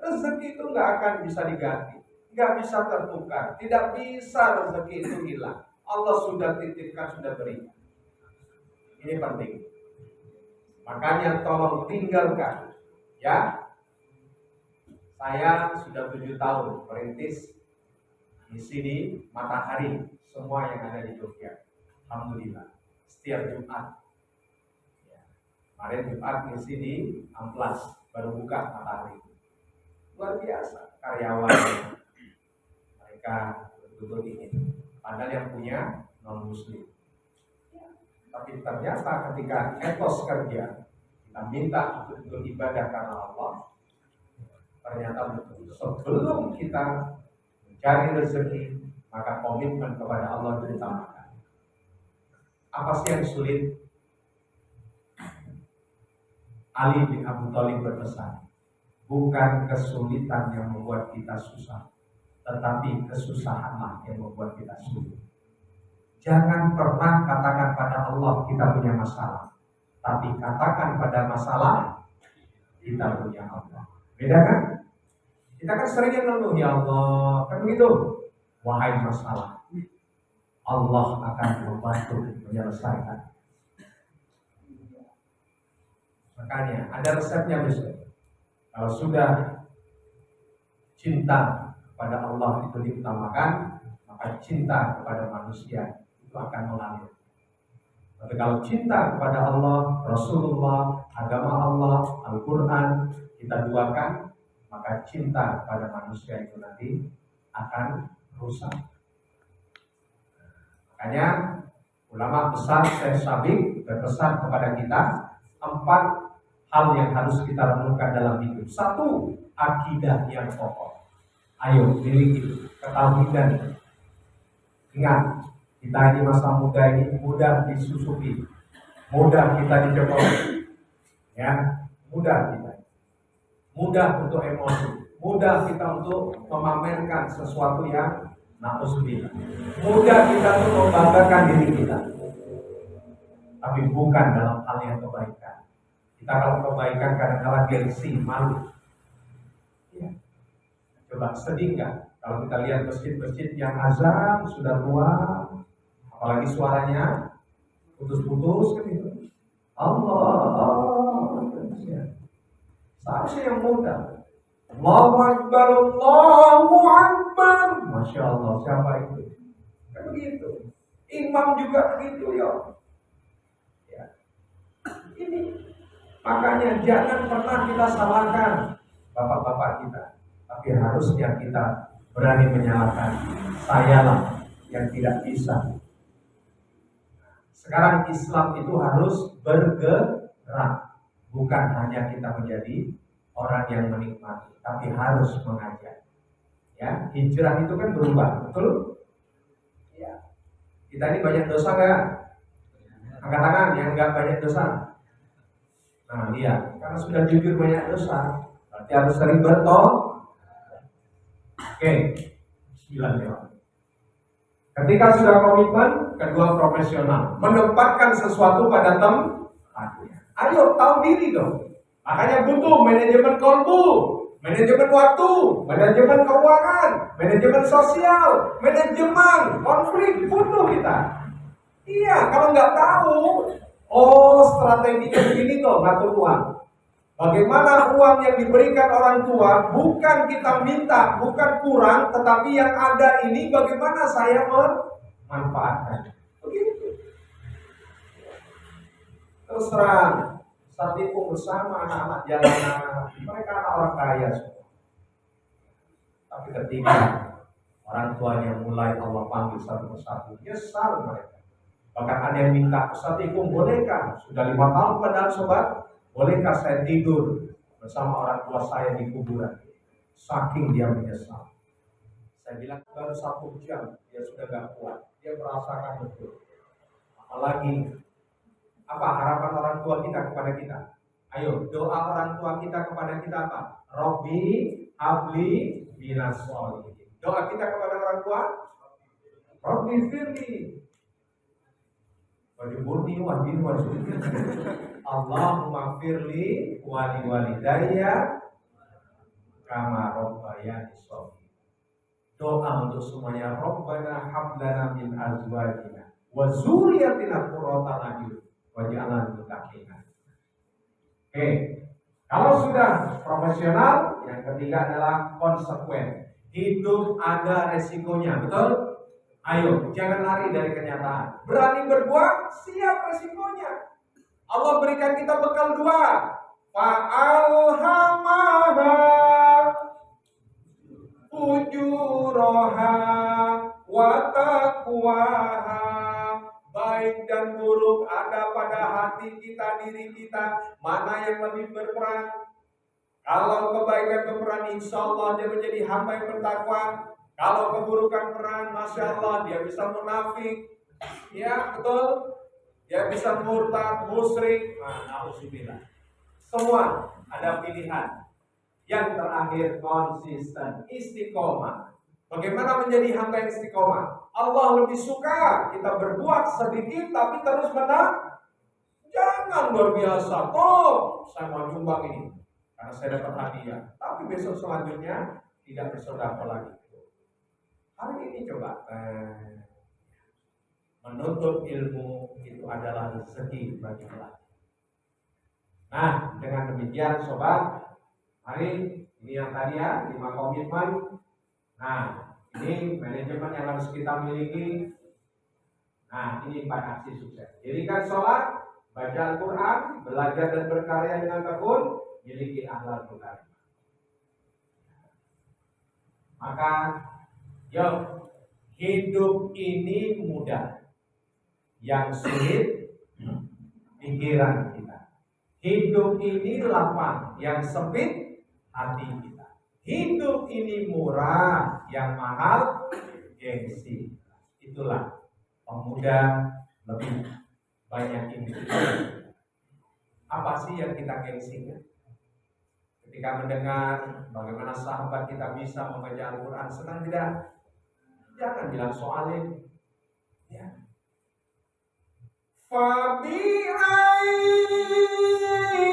Rezeki itu nggak akan bisa diganti, nggak bisa tertukar, tidak bisa rezeki itu hilang. Allah sudah titipkan, sudah berikan. Ini penting. Makanya tolong tinggalkan. Ya, saya sudah 7 tahun merintis di sini Matahari, semua yang ada di Jogja. Alhamdulillah. Setiap Jumat. Ya. Kemarin Jumat di sini Amplas baru buka Matahari. Luar biasa karyawan mereka betul-betul ingin. Padahal yang punya non muslim. Tapi ternyata ketika etos kerja kita minta untuk beribadah karena Allah, ternyata betul. Sebelum kita mencari rezeki, maka komitmen kepada Allah diutamakan. Apa sih yang sulit? Ali bin Abu Thalib berpesan, bukan kesulitan yang membuat kita susah, tetapi kesusahanlah yang membuat kita sulit. Jangan pernah katakan pada Allah kita punya masalah, tapi katakan pada masalah kita punya Allah. Beda kan? Kita kan seringnya ngeluh, ya Allah, kan begitu. Wahai masalah, Allah akan membantu menyelesaikan. Makanya ada resepnya besok. Kalau sudah cinta kepada Allah itu diutamakan, maka cinta kepada manusia itu akan mengalir. Tapi kalau cinta kepada Allah, Rasulullah, agama Allah, Al-Quran kita duakan, maka cinta kepada manusia itu nanti akan rusak. Makanya ulama besar Syekh Sabiq berpesan kepada kita 4 hal yang harus kita renungkan dalam hidup. 1, akidah yang kokoh. Ayo miliki ketauhidan. Ingat, kita ini masa muda ini mudah disusupi, mudah kita dicekoki, ya, mudah kita, mudah untuk emosi, mudah kita untuk memamerkan sesuatu yang na'udzubillah, mudah kita untuk membanggakan diri kita, tapi bukan dalam hal yang kebaikan. Kita kalau kebaikan kadang-kadang gengsi, malu. Ya. Coba sedih nggak kalau kita lihat masjid-masjid yang azan sudah tua, apalagi suaranya putus-putus kan itu. Allah, seharusnya yang muda. Allahu Akbar, Allahu Akbar. Masya Allah, siapa itu? Kan begitu. Imam juga begitu ya. Ini makanya jangan pernah kita salahkan bapak-bapak kita, tapi harusnya kita berani menyalahkan. Sayalah yang tidak bisa. Sekarang Islam itu harus bergerak, bukan hanya kita menjadi orang yang menikmati, tapi harus mengajak. Ya, hijrah itu kan berubah, betul? Ya. Kita ini banyak dosa nggak? Angkat tangan yang nggak banyak dosa. Nah, iya, karena sudah jujur banyak dosa, berarti harus sering bertobat. Oke, 9 ya. Ketika sudah komitmen, kedua profesional, menempatkan sesuatu pada tempatnya. Ayo tahu diri dong. Makanya butuh manajemen kolbu, manajemen waktu, manajemen keuangan, manajemen sosial, manajemen konflik, butuh kita. Iya, kalau nggak tahu, oh strateginya begini toh ngatur uang. Bagaimana uang yang diberikan orang tua bukan kita minta, bukan kurang, tetapi yang ada ini bagaimana saya memanfaatkan. Begitu. Terus terang, saat itu bersama anak-anak jalanan, mereka anak orang kaya semua. Tapi ketika orang tuanya mulai Allah panggil satu persatu, nyesal mereka. Bahkan ada yang minta, Ustaz Ikum bolehkah? Sudah 5 tahun padahal sobat, bolehkah saya tidur bersama orang tua saya di kuburan? Saking dia menyesal. Saya bilang baru 1 jam, dia sudah gak kuat. Dia merasakan betul. Apalagi, apa harapan orang tua kita kepada kita? Ayo, doa orang tua kita kepada kita apa? Robbi habli minas sholihin. Doa kita kepada orang tua? Robbi firli. Wajibuni wahdini warzuqni. Allahumma firli wali walidayya kama rabbayani shaghira. Doa untuk semuanya. Rabbana hab lana min azwajina wa dzurriyyatina qurrata a'yun waj'alna lil muttaqina. Oke. Kalau sudah profesional, yang ketiga adalah konsekuen. Hidup ada resikonya, betul? Ayo, jangan lari dari kenyataan. Berani berbuat, siap resikonya. Allah berikan kita bekal 2. Fa'alhamaha fujuraha wa taqwaha. Baik dan buruk ada pada hati kita, diri kita. Mana yang lebih berperan? Kalau kebaikan berperan, insya Allah dia menjadi hamba yang bertakwa. Kalau keburukan peran, Masya Allah, dia bisa munafik. Ya, betul. Dia bisa murtad, musyrik. Na'udzubillah. Semua ada pilihan. Yang terakhir, konsisten, istiqomah. Bagaimana menjadi hamba yang istiqomah? Allah lebih suka kita berbuat sedikit, tapi terus menang. Jangan luar biasa. Oh, saya mau nyumbang ini, karena saya dapat hadiah. Tapi besok selanjutnya, tidak bersedekah lagi. Hari ini coba menuntut ilmu itu adalah rezeki bagi kita. Nah, dengan demikian sobat, mari ini yang tadi ya, 5 komitmen. Nah, ini manajemen yang harus kita miliki. Nah, ini 4 aksi sukses. Dirikan sholat, baca Al-Quran, belajar dan berkarya dengan tekun, miliki akhlakul karimah. Maka yuk, hidup ini mudah, yang sulit pikiran kita. Hidup ini lapang, yang sempit hati kita. Hidup ini murah, yang mahal gengsi. Itulah pemuda lebih banyak ini. Apa sih yang kita gengsikan? Ketika mendengar bagaimana sahabat kita bisa membaca Al-Quran, senang tidak? Jangan bilang soalin. Ya. Fabi ai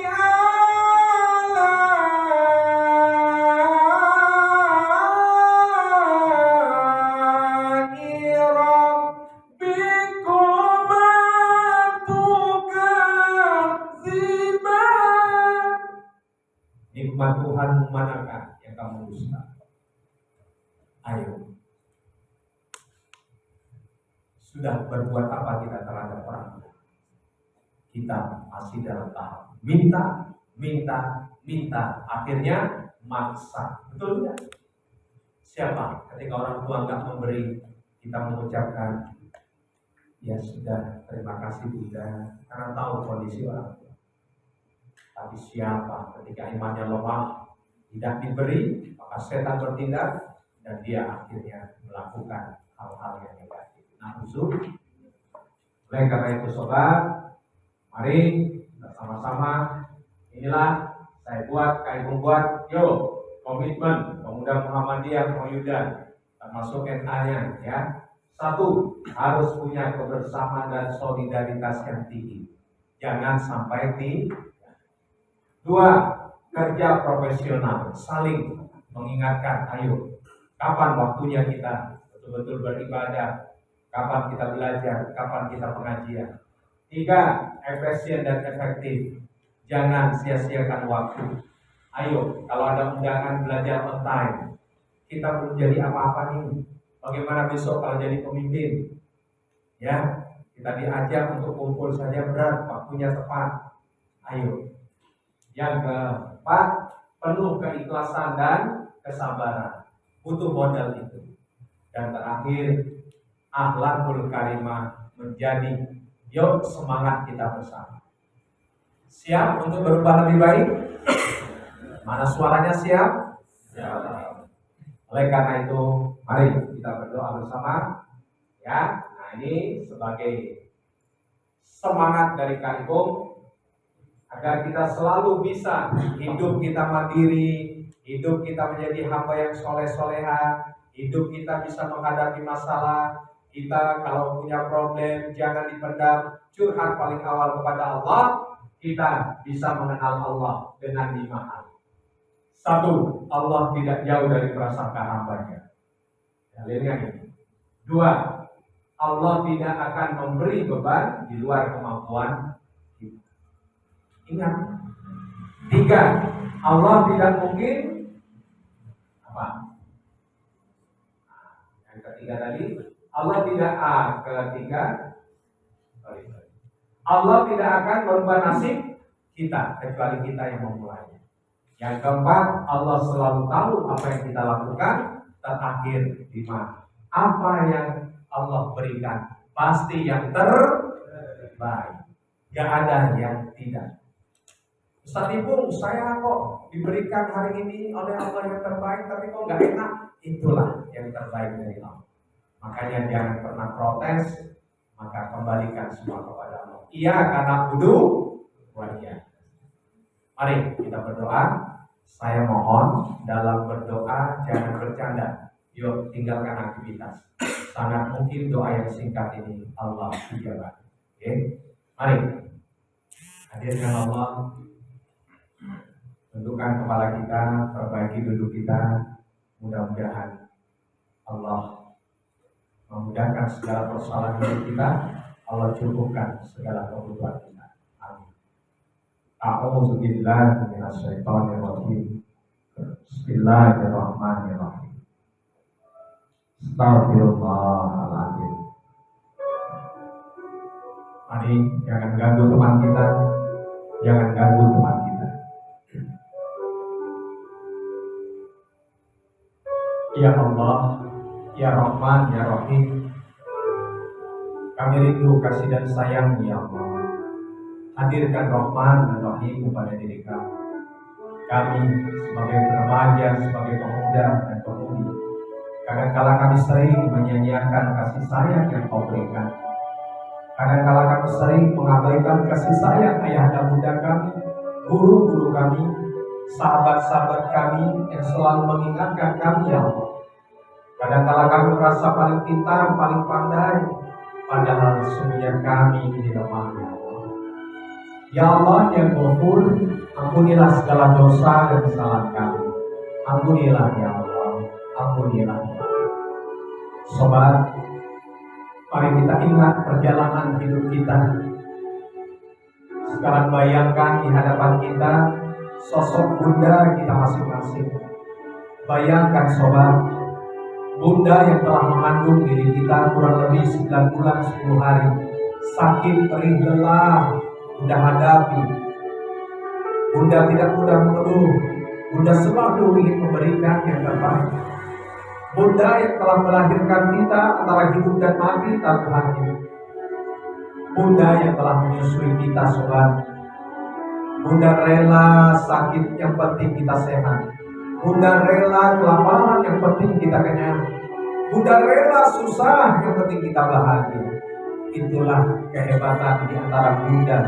ala'i rabbikuma tukadziban. Nikmat Tuhan manakah yang kamu dusta? Ayo. Sudah berbuat apa kita terhadap orang? Kita masih dalam tahap minta, akhirnya maksa. Betul tidak? Siapa? Ketika orang tua nggak memberi, kita mengucapkan Ya sudah, terima kasih Bunda, karena tahu kondisi orang tua. Tapi siapa ketika imannya lemah, tidak diberi, maka setan bertindak dan dia akhirnya melakukan hal-hal yang negatif. Nah, oleh karena itu sobat, mari kita sama-sama, inilah saya buat, Kak Ibu buat, yuk komitmen Pemuda Muhammadiyah Moyudan, termasuk NA-nya ya. Satu, harus punya kebersamaan dan solidaritas yang tinggi. Jangan sampai dua, kerja profesional, saling mengingatkan, ayo, kapan waktunya kita betul-betul beribadah, kapan kita belajar, kapan kita pengajian. Tiga, efisien dan efektif. Jangan sia-siakan waktu. Ayo, kalau ada undangan belajar on time. Kita belum jadi apa-apa nih. Bagaimana besok kalau jadi pemimpin? Ya, kita diajak untuk kumpul saja berat, waktunya tepat. Ayo. Yang keempat, penuh keikhlasan dan kesabaran. Butuh modal itu. Dan terakhir, akhlakul karimah menjadi yuk semangat kita bersama. Siap untuk berubah lebih baik? Mana suaranya siap? Ya. Oleh karena itu, mari kita berdoa bersama. Ya, nah ini sebagai semangat dari Kak Ipung agar kita selalu bisa hidup kita mandiri, hidup kita menjadi hamba yang soleh-soleha, hidup kita bisa menghadapi masalah. Kita kalau punya problem jangan dipendam, curhat paling awal kepada Allah. Kita bisa mengenal Allah dengan 5 hal. 1, Allah tidak jauh dari prasangka hambanya. Dalilnya ini. 2, Allah tidak akan memberi beban di luar kemampuan kita. Ingat. 3, Allah tidak mungkin apa? Yang ketiga tadi, Allah tidak Allah tidak akan merubah nasib kita kecuali kita yang memulainya. Yang keempat, Allah selalu tahu apa yang kita lakukan. Terakhir, 5, apa yang Allah berikan pasti yang terbaik. Gak ada yang tidak. Ustaz Ipung, saya kok diberikan hari ini oleh Allah yang terbaik, tapi kok gak enak. Itulah yang terbaik dari Allah. Makanya jangan pernah protes, maka kembalikan semua kepada Allah. Iya karena kudu wajah. Mari kita berdoa. Saya mohon dalam berdoa jangan bercanda. Yuk tinggalkan aktivitas. Sangat mungkin doa yang singkat ini Allah ijabah. Oke, mari. Hadirkan Allah. Tundukkan kepala kita, perbaiki duduk kita. Mudah-mudahan Allah memudahkan segala persoalan hidup kita. Allah cukupkan segala kebutuhan kita. Amin. A'udzu billahi minasyaitonir rajim. Bismillahirrahmanirrahim. Astagfirullahaladzim. Mari jangan ganggu teman kita. Jangan ganggu teman kita. Ya Allah, Ya Rahman, Ya Rahim, kami rindu kasih dan sayang ya Allah. Hadirkan Rahman dan Rahim pada diri kami. Kami sebagai remaja, sebagai pemuda dan pemudi, kadang-kala kami sering menyanyiakan kasih sayang yang Kau berikan. Kadang-kala kami sering mengabaikan kasih sayang ayah dan bunda kami, guru-guru kami, sahabat-sahabat kami yang selalu mengingatkan kami ya Allah. Kadang-kala kami merasa paling pintar, paling pandai, padahal sesungguhnya kami ini lemah ya Allah. Ya Allah yang Ghafur, ampunilah segala dosa dan kesalahan kami. Ampunilah ya Allah, ampunilah ya Allah. Sobat, mari kita ingat perjalanan hidup kita. Sekarang bayangkan di hadapan kita sosok bunda kita masing-masing. Bayangkan sobat, bunda yang telah mengandung diri kita kurang lebih 9 bulan 10 hari. Sakit, perih, lelah, bunda hadapi. Bunda tidak mudah mengeluh. Bunda selalu ingin memberikan yang terbaik. Bunda yang telah melahirkan kita antara hidup dan mati tak hadir. Bunda yang telah menyusui kita, sobat. Bunda rela sakit, yang penting kita sehat. Bunda rela kelaparan, yang penting kita kenyang. Bunda rela susah, yang penting kita bahagia. Itulah kehebatan di antara bunda.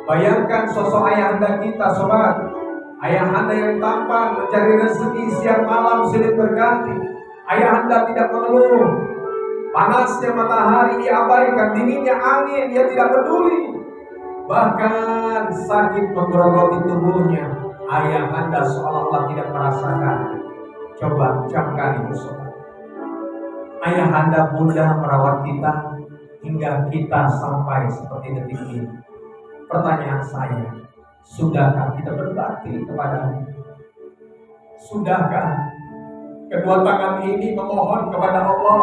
Bayangkan sosok ayahanda kita, sobat. Ayahanda yang tampan mencari rezeki siang malam silih berganti. Ayahanda tidak mengeluh. Panasnya matahari ia abaikan, dinginnya angin ia tidak peduli. Bahkan sakit menggerogoti tubuhnya, ayahanda seolah-olah tidak merasakan. Coba camkan itu, sobat. Ayahanda bunda merawat kita hingga kita sampai seperti detik ini. Pertanyaan saya, sudahkah kita berbakti kepada-Nya? Sudahkah kedua tangan ini memohon kepada Allah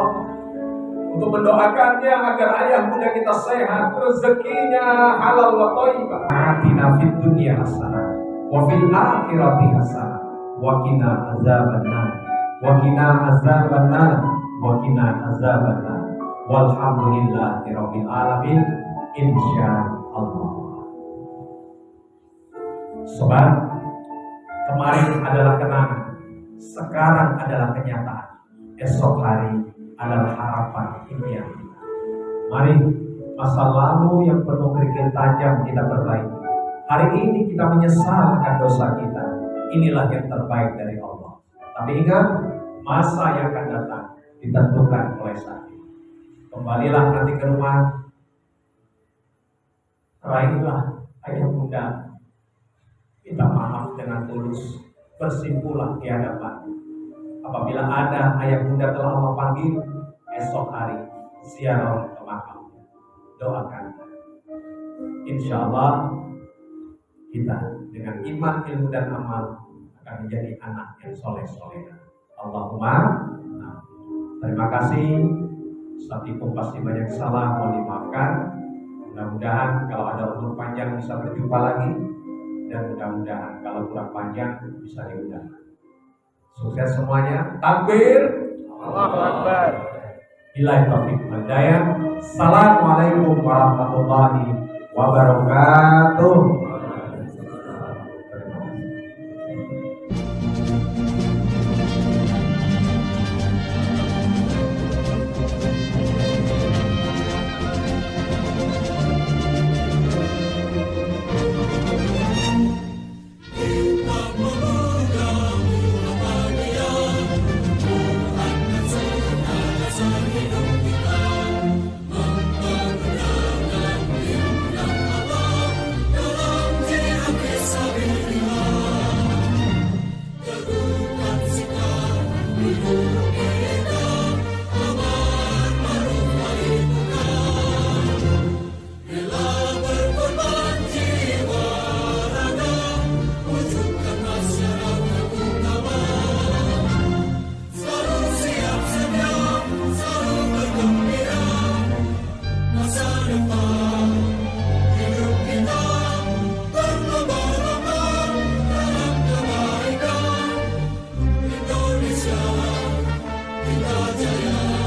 untuk mendoakannya agar ayah bunda kita sehat, rezekinya halal wa thayyibah. Atina fid dunya hasanah wa fil akhirati hasanah wa qina azabannar wa qina azabannar wa qina azabannar walhamdulillahi rabbil alamin insyaallah. Sobat, kemarin adalah kenangan, sekarang adalah kenyataan, esok hari adalah harapan impian kita. Mari masa lalu yang penuh kerikil tajam kita perbaiki. Hari ini kita menyesal akan dosa kita. Inilah yang terbaik dari Allah. Tapi ingat, masa yang akan datang ditentukan oleh saat ini. Kembalilah nanti ke rumah, raihlah ayah bunda, minta maaf dengan tulus, bersimpulah di hadapan. Apabila ada ayah bunda telah memanggil, esok hari ziarah ke makam, doakan. Insya Allah kita dengan iman, ilmu dan amal akan menjadi anak yang soleh-soleh. Allahumma. Terima kasih. Saatiku pasti banyak salah, mohon dimaafkan. Mudah-mudahan kalau ada umur panjang bisa berjumpa lagi, dan mudah-mudahan kalau kurang panjang bisa diundang. Sukses semuanya. Takbir. Allahu Akbar. Billahi taufiq wal hidayah. Assalamualaikum warahmatullahi wabarakatuh. Indonesia, kita jaya.